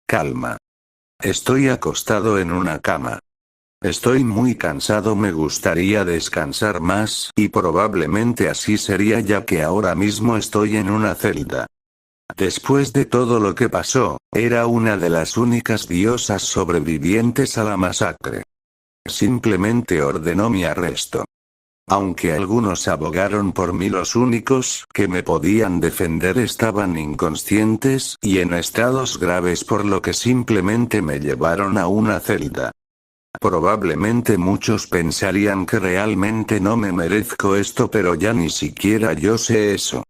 Calma. Estoy acostado en una cama. Estoy muy cansado, me gustaría descansar más, y probablemente así sería ya que ahora mismo estoy en una celda. Después de todo lo que pasó, era una de las únicas diosas sobrevivientes a la masacre. Simplemente ordenó mi arresto. Aunque algunos abogaron por mí, los únicos que me podían defender estaban inconscientes y en estados graves, por lo que simplemente me llevaron a una celda. Probablemente muchos pensarían que realmente no me merezco esto, pero ya ni siquiera yo sé eso.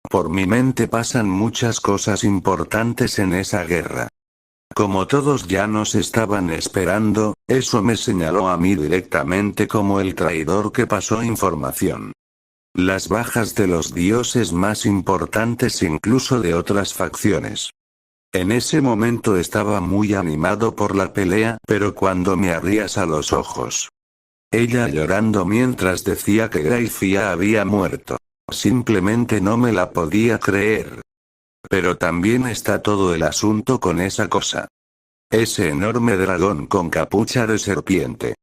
Por mi mente pasan muchas cosas importantes en esa guerra. Como todos ya nos estaban esperando, eso me señaló a mí directamente como el traidor que pasó información. Las bajas de los dioses más importantes, incluso de otras facciones. En ese momento estaba muy animado por la pelea, pero cuando me abrías a los ojos. Ella llorando mientras decía que Gracia había muerto. Simplemente no me la podía creer. Pero también está todo el asunto con esa cosa. Ese enorme dragón con capucha de serpiente.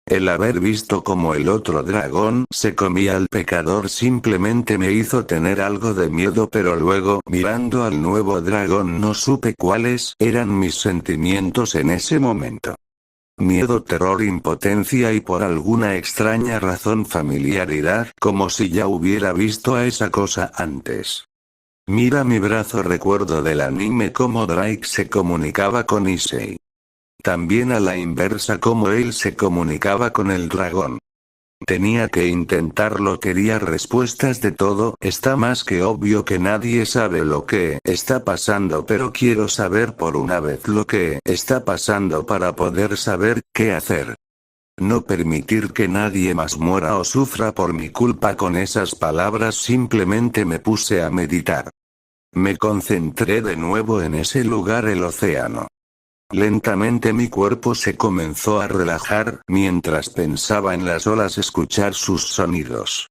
El haber visto cómo el otro dragón se comía al pecador simplemente me hizo tener algo de miedo, pero luego, mirando al nuevo dragón, no supe cuáles eran mis sentimientos en ese momento. Miedo, terror, impotencia y por alguna extraña razón familiaridad, como si ya hubiera visto a esa cosa antes. Mira mi brazo, recuerdo del anime cómo Drake se comunicaba con Issei. También a la inversa cómo él se comunicaba con el dragón. Tenía que intentarlo, quería respuestas de todo, está más que obvio que nadie sabe lo que está pasando, pero quiero saber por una vez lo que está pasando para poder saber qué hacer. No permitir que nadie más muera o sufra por mi culpa. Con esas palabras simplemente me puse a meditar. Me concentré de nuevo en ese lugar, el océano. Lentamente mi cuerpo se comenzó a relajar mientras pensaba en las olas, escuchar sus sonidos.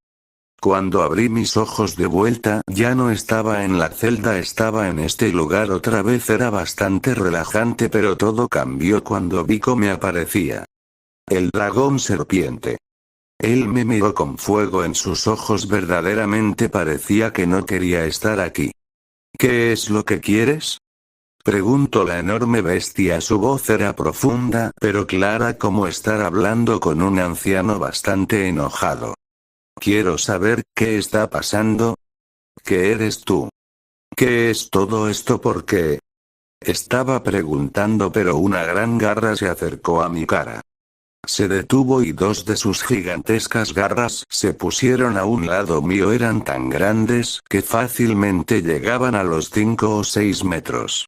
Cuando abrí mis ojos de vuelta, ya no estaba en la celda, estaba en este lugar otra vez. Era bastante relajante, pero todo cambió cuando vi cómo me aparecía el dragón serpiente. Él me miró con fuego en sus ojos, verdaderamente parecía que no quería estar aquí. ¿Qué es lo que quieres?, preguntó la enorme bestia. Su voz era profunda, pero clara, como estar hablando con un anciano bastante enojado. Quiero saber qué está pasando. ¿Qué eres tú? ¿Qué es todo esto? ¿Por qué? Estaba preguntando, pero una gran garra se acercó a mi cara. Se detuvo y dos de sus gigantescas garras se pusieron a un lado mío. Eran tan grandes que fácilmente llegaban a los 5 o 6 metros.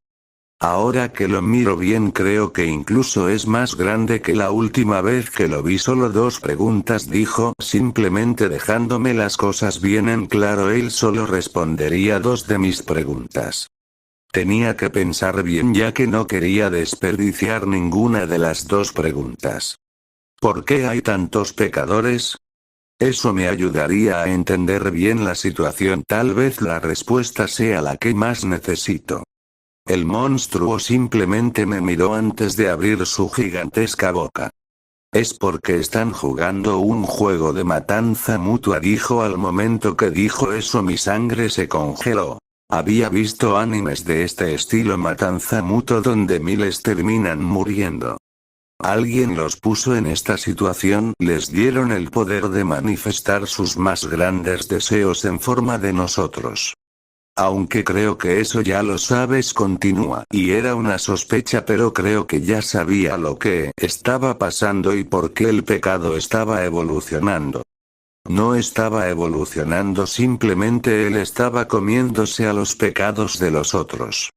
Ahora que lo miro bien, creo que incluso es más grande que la última vez que lo vi. Solo dos preguntas, dijo, simplemente dejándome las cosas bien en claro. Él solo respondería dos de mis preguntas. Tenía que pensar bien, ya que no quería desperdiciar ninguna de las dos preguntas. ¿Por qué hay tantos pecadores? Eso me ayudaría a entender bien la situación. Tal vez la respuesta sea la que más necesito. El monstruo simplemente me miró antes de abrir su gigantesca boca. Es porque están jugando un juego de matanza mutua, dijo. Al momento que dijo eso, mi sangre se congeló. Había visto animes de este estilo, matanza mutua, donde miles terminan muriendo. Alguien los puso en esta situación, les dieron el poder de manifestar sus más grandes deseos en forma de nosotros. Aunque creo que eso ya lo sabes, continúa. Y era una sospecha, pero creo que ya sabía lo que estaba pasando y por qué el pecado estaba evolucionando. No estaba evolucionando, simplemente él estaba comiéndose a los pecados de los otros.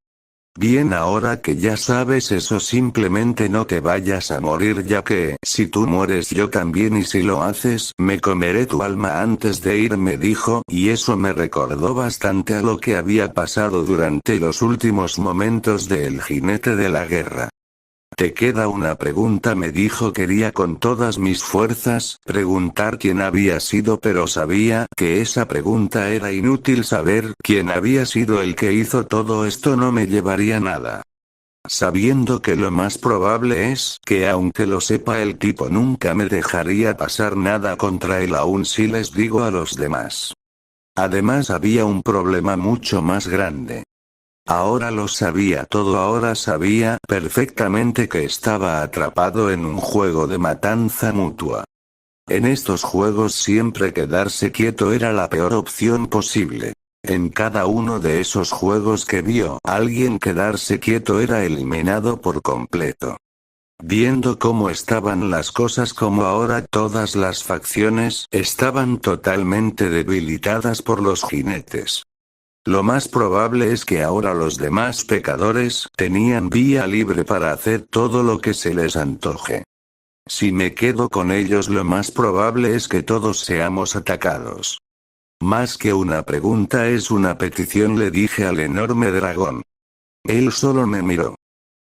Bien, ahora que ya sabes eso, simplemente no te vayas a morir, ya que, si tú mueres yo también, y si lo haces, me comeré tu alma antes de irme, dijo, y eso me recordó bastante a lo que había pasado durante los últimos momentos de El Jinete de la Guerra. Te queda una pregunta, me dijo. Quería con todas mis fuerzas preguntar quién había sido, pero sabía que esa pregunta era inútil. Saber quién había sido el que hizo todo esto no me llevaría nada. sabiendo que lo más probable es que aunque lo sepa el tipo nunca me dejaría pasar nada contra él aun si les digo a los demás. Además había un problema mucho más grande. Ahora lo sabía todo, ahora sabía perfectamente que estaba atrapado en un juego de matanza mutua. En estos juegos siempre quedarse quieto era la peor opción posible. En cada uno de esos juegos que vio alguien quedarse quieto era eliminado por completo. Viendo cómo estaban las cosas como ahora, todas las facciones estaban totalmente debilitadas por los jinetes. Lo más probable es que ahora los demás pecadores tenían vía libre para hacer todo lo que se les antoje. Si me quedo con ellos, lo más probable es que todos seamos atacados. Más que una pregunta es una petición, le dije al enorme dragón. Él solo me miró.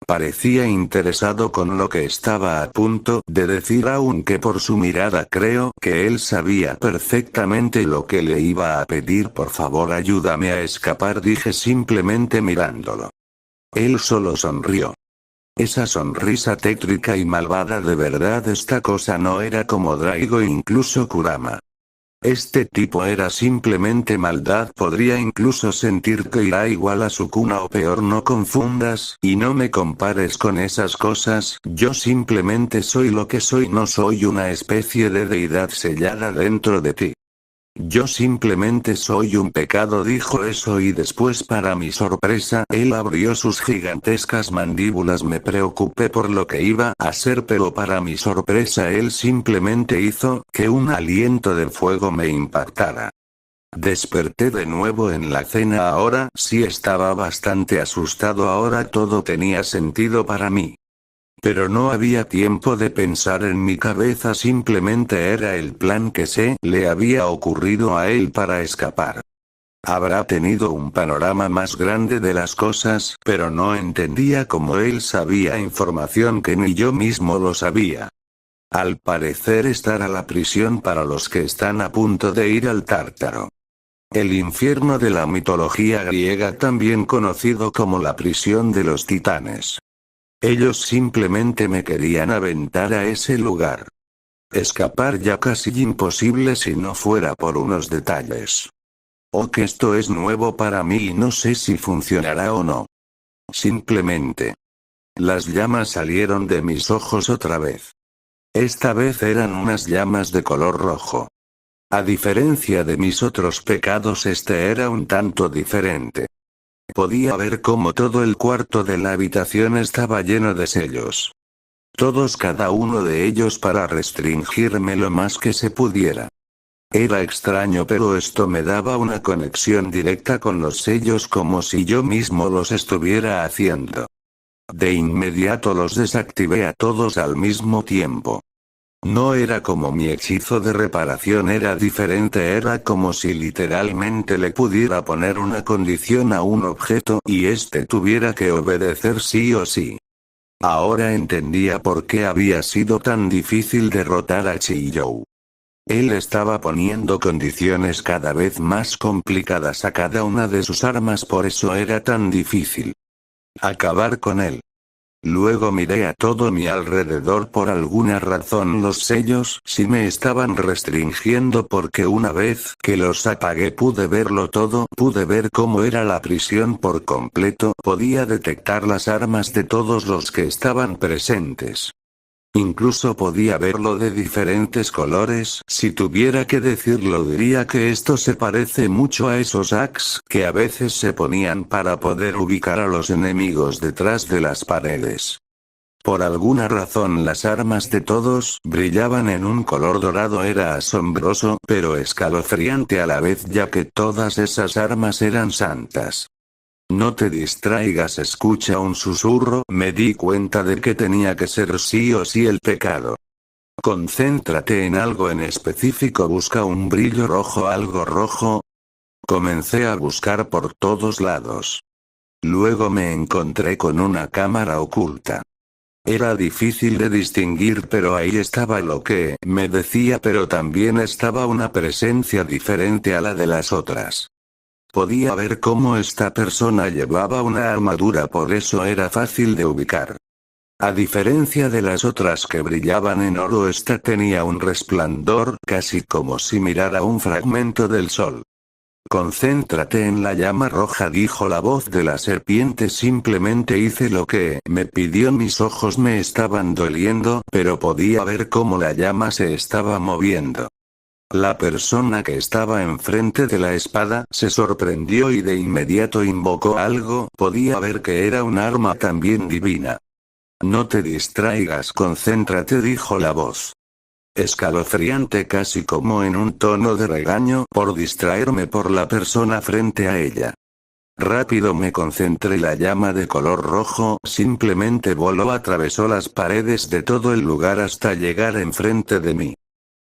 Parecía interesado con lo que estaba a punto de decir, aunque por su mirada creo que él sabía perfectamente lo que le iba a pedir. Por favor, ayúdame a escapar, dije simplemente mirándolo. Él solo sonrió. Esa sonrisa tétrica y malvada, de verdad esta cosa no era como Daigo, incluso Kurama. Este tipo era simplemente maldad, podría incluso sentir que irá igual a Sukuna o peor. No confundas, y no me compares con esas cosas, yo simplemente soy lo que soy, no soy una especie de deidad sellada dentro de ti. Yo simplemente soy un pecado, dijo eso y después, para mi sorpresa, él abrió sus gigantescas mandíbulas. Me preocupé por lo que iba a ser, pero para mi sorpresa él simplemente hizo que un aliento de fuego me impactara. Desperté de nuevo en la cena, ahora sí estaba bastante asustado, ahora todo tenía sentido para mí. Pero no había tiempo de pensar en mi cabeza, simplemente era el plan que se le había ocurrido a él para escapar. Habrá tenido un panorama más grande de las cosas, pero no entendía cómo él sabía información que ni yo mismo lo sabía. Al parecer estará la prisión para los que están a punto de ir al Tártaro. El infierno de la mitología griega, también conocido como la prisión de los titanes. Ellos simplemente me querían aventar a ese lugar. Escapar ya casi imposible si no fuera por unos detalles. Oh, que esto es nuevo para mí y no sé si funcionará o no. Simplemente. Las llamas salieron de mis ojos otra vez. Esta vez eran unas llamas de color rojo. A diferencia de mis otros pecados, este era un tanto diferente. Podía ver cómo todo el cuarto de la habitación estaba lleno de sellos. Todos, cada uno de ellos para restringirme lo más que se pudiera. Era extraño, pero esto me daba una conexión directa con los sellos, como si yo mismo los estuviera haciendo. De inmediato los desactivé a todos al mismo tiempo. No era como mi hechizo de reparación, era diferente, era como si literalmente le pudiera poner una condición a un objeto y este tuviera que obedecer sí o sí. Ahora entendía por qué había sido tan difícil derrotar a Chiyou. Él estaba poniendo condiciones cada vez más complicadas a cada una de sus armas, por eso era tan difícil acabar con él. Luego miré a todo mi alrededor, por alguna razón los sellos sí me estaban restringiendo, porque una vez que los apagué pude verlo todo, pude ver cómo era la prisión por completo, podía detectar las armas de todos los que estaban presentes. Incluso podía verlo de diferentes colores. Si tuviera que decirlo, diría que esto se parece mucho a esos hacks que a veces se ponían para poder ubicar a los enemigos detrás de las paredes. Por alguna razón las armas de todos brillaban en un color dorado, era asombroso, pero escalofriante a la vez, ya que todas esas armas eran santas. No te distraigas, escucha un susurro. Me di cuenta de que tenía que ser sí o sí el pecado. Concéntrate en algo en específico, busca un brillo rojo, algo rojo. Comencé a buscar por todos lados. Luego me encontré con una cámara oculta. Era difícil de distinguir, pero ahí estaba lo que me decía, pero también estaba una presencia diferente a la de las otras. Podía ver cómo esta persona llevaba una armadura, por eso era fácil de ubicar. A diferencia de las otras que brillaban en oro, esta tenía un resplandor, casi como si mirara un fragmento del sol. Concéntrate en la llama roja, dijo la voz de la serpiente. Simplemente hice lo que me pidió. Mis ojos me estaban doliendo, pero podía ver cómo la llama se estaba moviendo. La persona que estaba enfrente de la espada se sorprendió y de inmediato invocó algo. Podía ver que era un arma también divina. No te distraigas, concéntrate, dijo la voz. Escalofriante, casi como en un tono de regaño, por distraerme por la persona frente a ella. Rápido me concentré. La llama de color rojo simplemente voló, atravesó las paredes de todo el lugar hasta llegar enfrente de mí.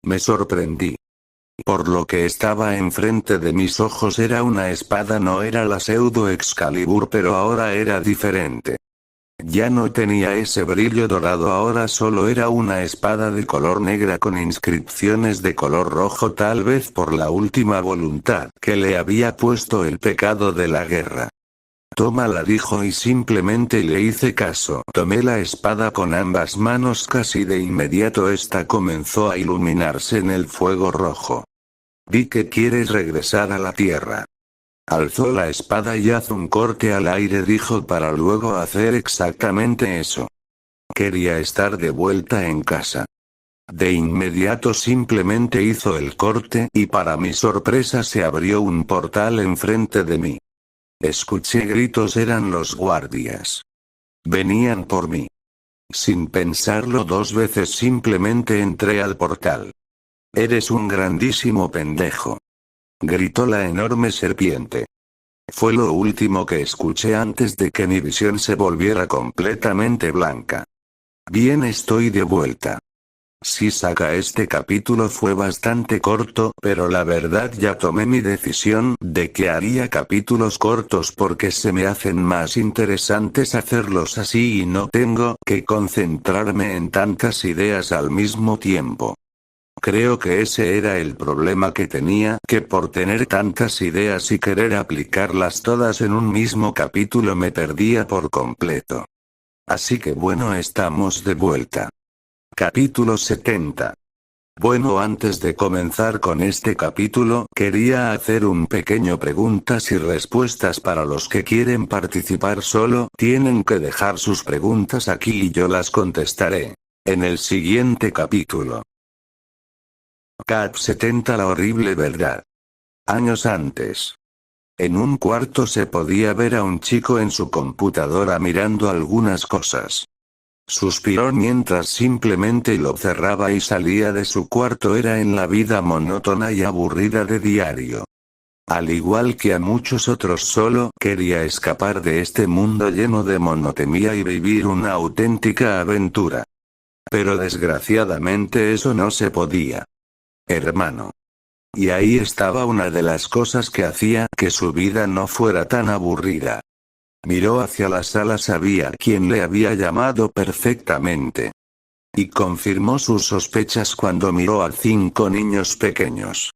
Me sorprendí. Por lo que estaba enfrente de mis ojos era una espada, no era la pseudo Excalibur, pero ahora era diferente. Ya no tenía ese brillo dorado, ahora solo era una espada de color negra con inscripciones de color rojo, tal vez por la última voluntad que le había puesto el pecado de la guerra. Tómala, dijo, y simplemente le hice caso. Tomé la espada con ambas manos. Casi de inmediato esta comenzó a iluminarse en el fuego rojo. Vi que quieres regresar a la tierra. Alzó la espada y haz un corte al aire, dijo, para luego hacer exactamente eso. Quería estar de vuelta en casa. De inmediato simplemente hizo el corte y para mi sorpresa se abrió un portal enfrente de mí. Escuché gritos, eran los guardias. Venían por mí. Sin pensarlo dos veces simplemente entré al portal. Eres un grandísimo pendejo, gritó la enorme serpiente. Fue lo último que escuché antes de que mi visión se volviera completamente blanca. Bien, estoy de vuelta. Sí, saca, este capítulo fue bastante corto, pero la verdad ya tomé mi decisión de que haría capítulos cortos porque se me hacen más interesantes hacerlos así y no tengo que concentrarme en tantas ideas al mismo tiempo. Creo que ese era el problema que tenía, que por tener tantas ideas y querer aplicarlas todas en un mismo capítulo me perdía por completo. Así que bueno, estamos de vuelta. Capítulo 70. Bueno, antes de comenzar con este capítulo, quería hacer un pequeño preguntas y respuestas para los que quieren participar. Solo tienen que dejar sus preguntas aquí y yo las contestaré en el siguiente capítulo. Cap 70. La horrible verdad. Años antes. En un cuarto se podía ver a un chico en su computadora mirando algunas cosas. Suspiró mientras simplemente lo cerraba y salía de su cuarto. Era en la vida monótona y aburrida de diario. Al igual que a muchos otros, solo quería escapar de este mundo lleno de monotonía y vivir una auténtica aventura. Pero desgraciadamente eso no se podía. Hermano. Y ahí estaba una de las cosas que hacía que su vida no fuera tan aburrida. Miró hacia la sala, sabía quién le había llamado perfectamente. Y confirmó sus sospechas cuando miró a 5 niños pequeños.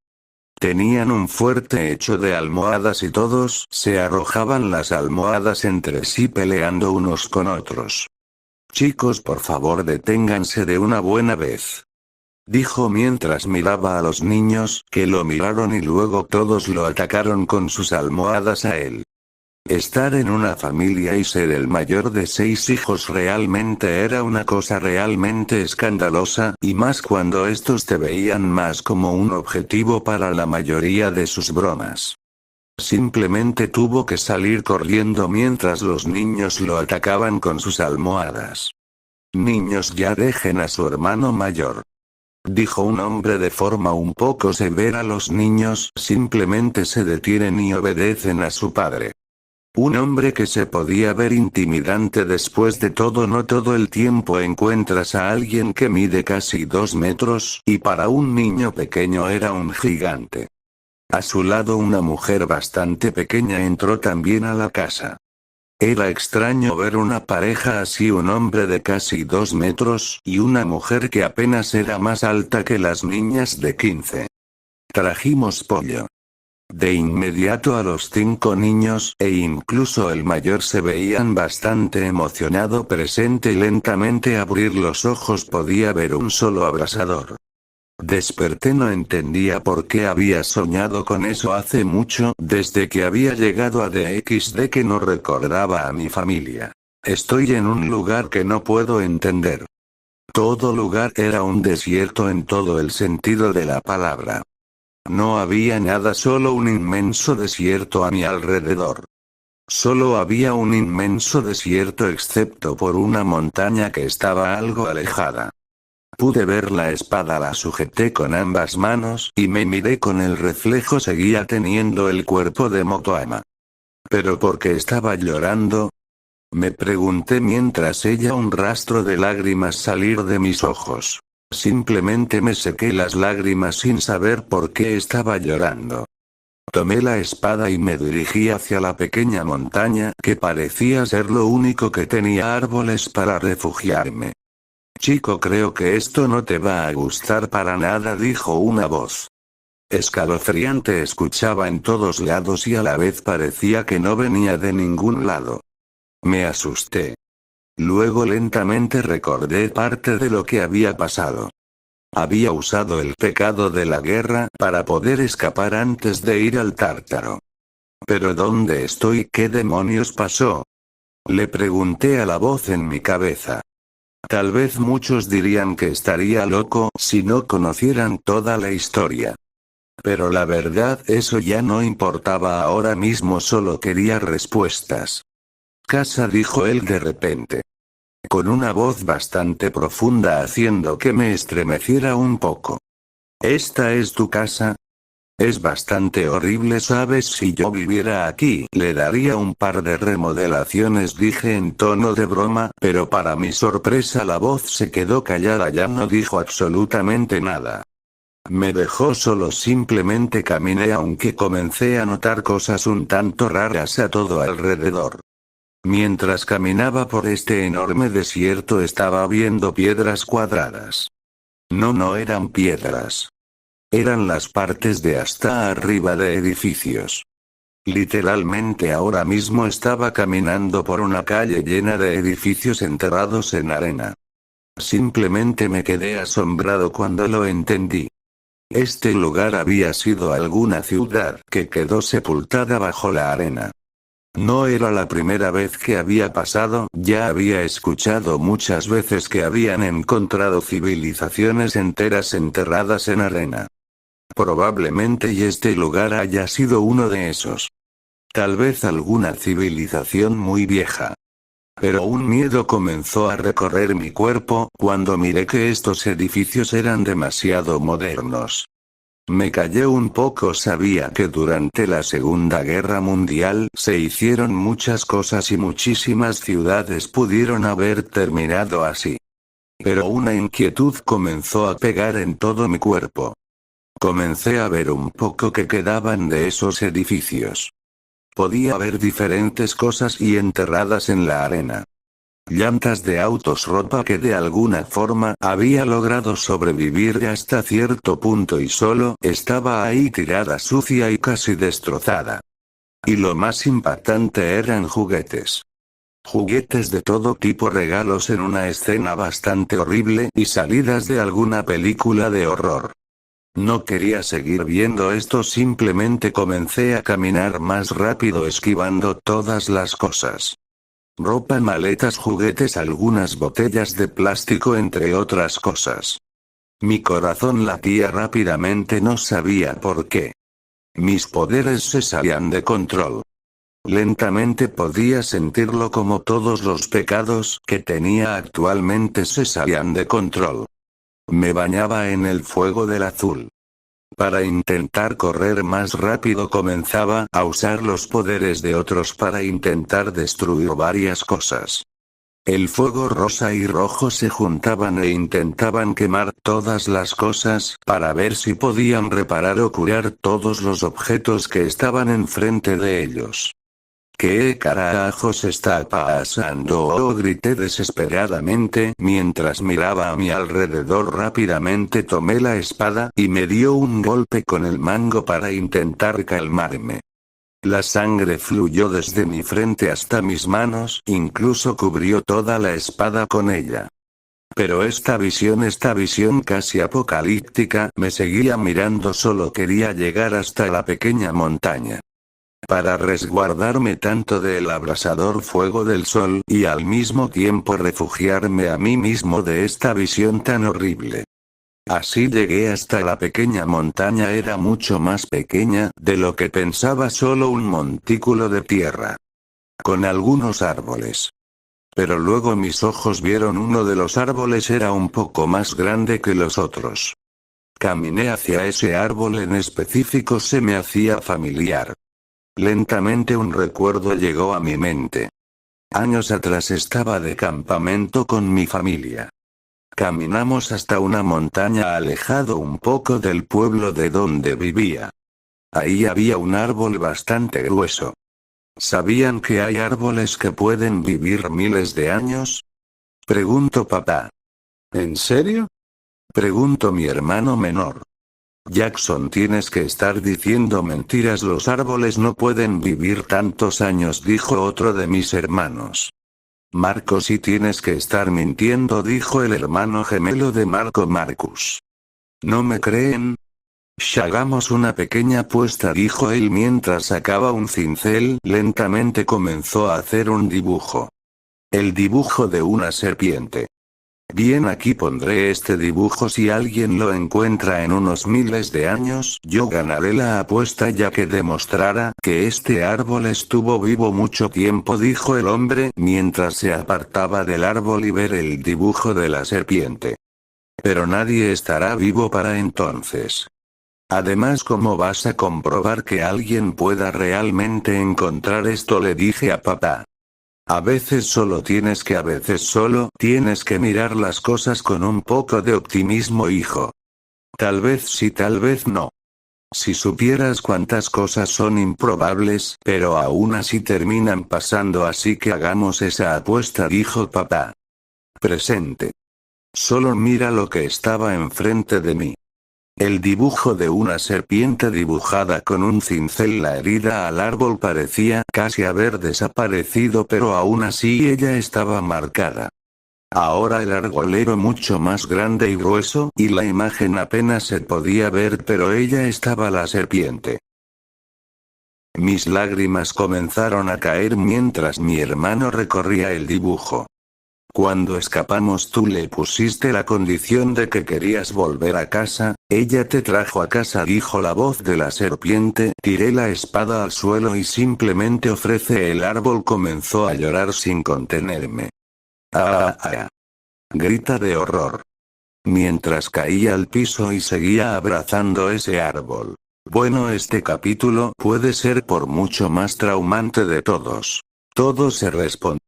Tenían un fuerte hecho de almohadas y todos se arrojaban las almohadas entre sí peleando unos con otros. Chicos, por favor, deténganse de una buena vez, dijo mientras miraba a los niños, que lo miraron y luego todos lo atacaron con sus almohadas a él. Estar en una familia y ser el mayor de 6 hijos realmente era una cosa realmente escandalosa, y más cuando estos te veían más como un objetivo para la mayoría de sus bromas. Simplemente tuvo que salir corriendo mientras los niños lo atacaban con sus almohadas. Niños, ya dejen a su hermano mayor, dijo un hombre de forma un poco severa. Los niños simplemente se detienen y obedecen a su padre. Un hombre que se podía ver intimidante. Después de todo, no todo el tiempo encuentras a alguien que mide casi 2 metros, y para un niño pequeño era un gigante. A su lado una mujer bastante pequeña entró también a la casa. Era extraño ver una pareja así, un hombre de casi 2 metros, y una mujer que apenas era más alta que las niñas de 15. Trajimos pollo. De inmediato a los 5 niños, e incluso el mayor, se veían bastante emocionado presente y lentamente abrir los ojos podía ver un solo abrasador. Desperté, no entendía por qué había soñado con eso hace mucho, desde que había llegado a DXD que no recordaba a mi familia. Estoy en un lugar que no puedo entender. Todo lugar era un desierto en todo el sentido de la palabra. No había nada, solo un inmenso desierto a mi alrededor. Solo había un inmenso desierto excepto por una montaña que estaba algo alejada. Pude ver la espada, la sujeté con ambas manos y me miré con el reflejo, seguía teniendo el cuerpo de Motoama. ¿Pero por qué estaba llorando? Me pregunté mientras ella un rastro de lágrimas salir de mis ojos. Simplemente me sequé las lágrimas sin saber por qué estaba llorando. Tomé la espada y me dirigí hacia la pequeña montaña, que parecía ser lo único que tenía árboles para refugiarme. Chico, creo que esto no te va a gustar para nada, dijo una voz escalofriante. Escuchaba en todos lados y a la vez parecía que no venía de ningún lado. Me asusté. Luego lentamente recordé parte de lo que había pasado. Había usado el pecado de la guerra para poder escapar antes de ir al Tártaro. ¿Pero dónde estoy? ¿Qué demonios pasó? Le pregunté a la voz en mi cabeza. Tal vez muchos dirían que estaría loco si no conocieran toda la historia. Pero la verdad, eso ya no importaba ahora mismo, solo quería respuestas. Casa, dijo él de repente. Con una voz bastante profunda, haciendo que me estremeciera un poco. ¿Esta es tu casa? Es bastante horrible, ¿sabes? Si yo viviera aquí, le daría un par de remodelaciones, dije en tono de broma, pero para mi sorpresa la voz se quedó callada, ya no dijo absolutamente nada. Me dejó solo, simplemente caminé, aunque comencé a notar cosas un tanto raras a todo alrededor. Mientras caminaba por este enorme desierto estaba viendo piedras cuadradas. No eran piedras. Eran las partes de hasta arriba de edificios. Literalmente ahora mismo estaba caminando por una calle llena de edificios enterrados en arena. Simplemente me quedé asombrado cuando lo entendí. Este lugar había sido alguna ciudad que quedó sepultada bajo la arena. No era la primera vez que había pasado, ya había escuchado muchas veces que habían encontrado civilizaciones enteras enterradas en arena. Probablemente y este lugar haya sido uno de esos. Tal vez alguna civilización muy vieja. Pero un miedo comenzó a recorrer mi cuerpo cuando miré que estos edificios eran demasiado modernos. Me callé un poco, sabía que durante la Segunda Guerra Mundial se hicieron muchas cosas y muchísimas ciudades pudieron haber terminado así. Pero una inquietud comenzó a pegar en todo mi cuerpo. Comencé a ver un poco qué quedaban de esos edificios. Podía ver diferentes cosas y enterradas en la arena. Llantas de autos, ropa que de alguna forma había logrado sobrevivir hasta cierto punto y solo estaba ahí tirada, sucia y casi destrozada. Y lo más impactante eran juguetes. Juguetes de todo tipo, regalos en una escena bastante horrible y salidas de alguna película de horror. No quería seguir viendo esto, simplemente comencé a caminar más rápido esquivando todas las cosas. Ropa, maletas, juguetes, algunas botellas de plástico, entre otras cosas. Mi corazón latía rápidamente, no sabía por qué. Mis poderes se salían de control. Lentamente podía sentirlo, como todos los pecados que tenía actualmente se salían de control. Me bañaba en el fuego del azul. Para intentar correr más rápido comenzaba a usar los poderes de otros para intentar destruir varias cosas. El fuego rosa y rojo se juntaban e intentaban quemar todas las cosas para ver si podían reparar o curar todos los objetos que estaban enfrente de ellos. ¿Qué carajos está pasando? Grité desesperadamente mientras miraba a mi alrededor. Rápidamente tomé la espada y me dio un golpe con el mango para intentar calmarme. La sangre fluyó desde mi frente hasta mis manos, incluso cubrió toda la espada con ella. Pero esta visión casi apocalíptica me seguía mirando. Solo quería llegar hasta la pequeña montaña para resguardarme tanto del abrasador fuego del sol y al mismo tiempo refugiarme a mí mismo de esta visión tan horrible. Así llegué hasta la pequeña montaña. Era mucho más pequeña de lo que pensaba, solo un montículo de tierra con algunos árboles. Pero luego mis ojos vieron uno de los árboles era un poco más grande que los otros. Caminé hacia ese árbol en específico, se me hacía familiar. Lentamente un recuerdo llegó a mi mente. Años atrás estaba de campamento con mi familia. Caminamos hasta una montaña alejado un poco del pueblo de donde vivía. Ahí había un árbol bastante grueso. ¿Sabían que hay árboles que pueden vivir miles de años? Preguntó papá. ¿En serio? Preguntó mi hermano menor. Jackson, tienes que estar diciendo mentiras, los árboles no pueden vivir tantos años, dijo otro de mis hermanos. Marco, sí tienes que estar mintiendo, dijo el hermano gemelo de Marco, Marcus. ¿No me creen? Hagamos una pequeña apuesta, dijo él mientras sacaba un cincel. Lentamente comenzó a hacer un dibujo. El dibujo de una serpiente. Bien, aquí pondré este dibujo. Si alguien lo encuentra en unos miles de años, yo ganaré la apuesta, ya que demostrará que este árbol estuvo vivo mucho tiempo, dijo el hombre mientras se apartaba del árbol y ver el dibujo de la serpiente. Pero nadie estará vivo para entonces. Además, ¿cómo vas a comprobar que alguien pueda realmente encontrar esto?, le dije a papá. A veces solo tienes que mirar las cosas con un poco de optimismo, hijo. Tal vez sí, tal vez no. Si supieras cuántas cosas son improbables, pero aún así terminan pasando, así que hagamos esa apuesta, dijo papá. Presente. Solo mira lo que estaba enfrente de mí. El dibujo de una serpiente dibujada con un cincel. La herida al árbol parecía casi haber desaparecido, pero aún así ella estaba marcada. Ahora el árbol era mucho más grande y grueso, y la imagen apenas se podía ver, pero ella estaba la serpiente. Mis lágrimas comenzaron a caer mientras mi hermano recorría el dibujo. Cuando escapamos, tú le pusiste la condición de que querías volver a casa, ella te trajo a casa, dijo la voz de la serpiente. Tiré la espada al suelo y simplemente ofrece. El árbol comenzó a llorar sin contenerme. ¡Ah! Grita de horror. Mientras caía al piso y seguía abrazando ese árbol. Bueno, este capítulo puede ser por mucho más traumante de todos. Todo se respondió.